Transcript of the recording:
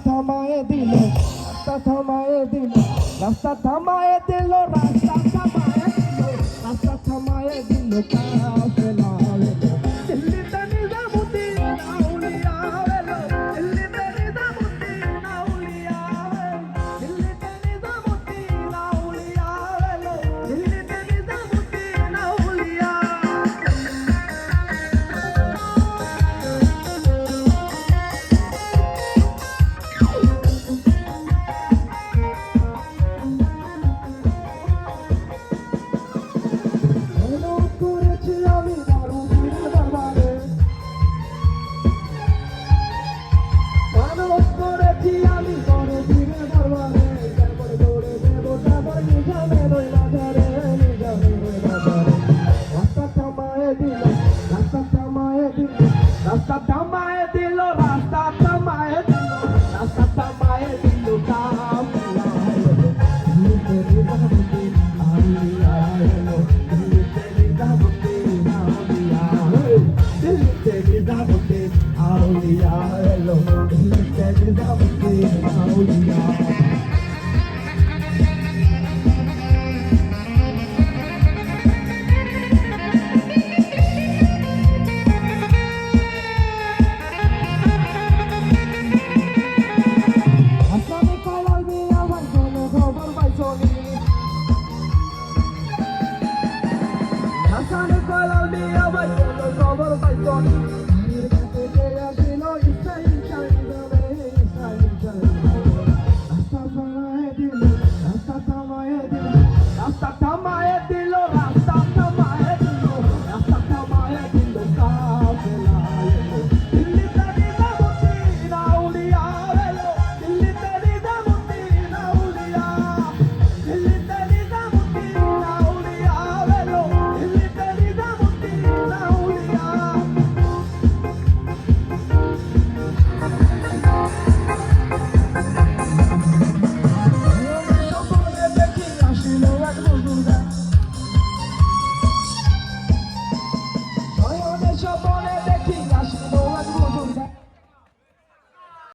থামায়ে দিল, রাস্তা থামায়ে দিল, রাস্তা থামায়ে দিল, রাস্তা থামায়ে দিল, রাস্তা থামায়ে দিল, কাফেলা এলো। দিল্লিতে নিজামুদ্দিন আউলিয়া এলো, দিল্লিতে নিজামুদ্দিন আউলিয়া এলো, দিল্লিতে নিজামুদ্দিন আউলিয়া এলো, দিল্লিতে নিজামুদ্দিন আউলিয়া। মেহনত করেছি আমি দারুণ দরবারে, মেহনত করেছি আমি বড় পীরের দরবারে, তারপরে দৌড়ে দেবো তারপর নিজামের ওই বাজারে, নিজামের ওই বাজারে। রাস্তা থামায়ে দিল, রাস্তা থামায়ে দিল, রাস্তা থামায়ে দিল, রাস্তা থামায়ে দিল, রাস্তা থামায়ে দিল, কাফেলা এলো। দিল্লিতে নিজামুদ্দিন আউলিয়া এলো, দিল্লিতে নিজামুদ্দিন আউলিয়া, দিল্লিতে নিজামুদ্দিন আউলিয়া।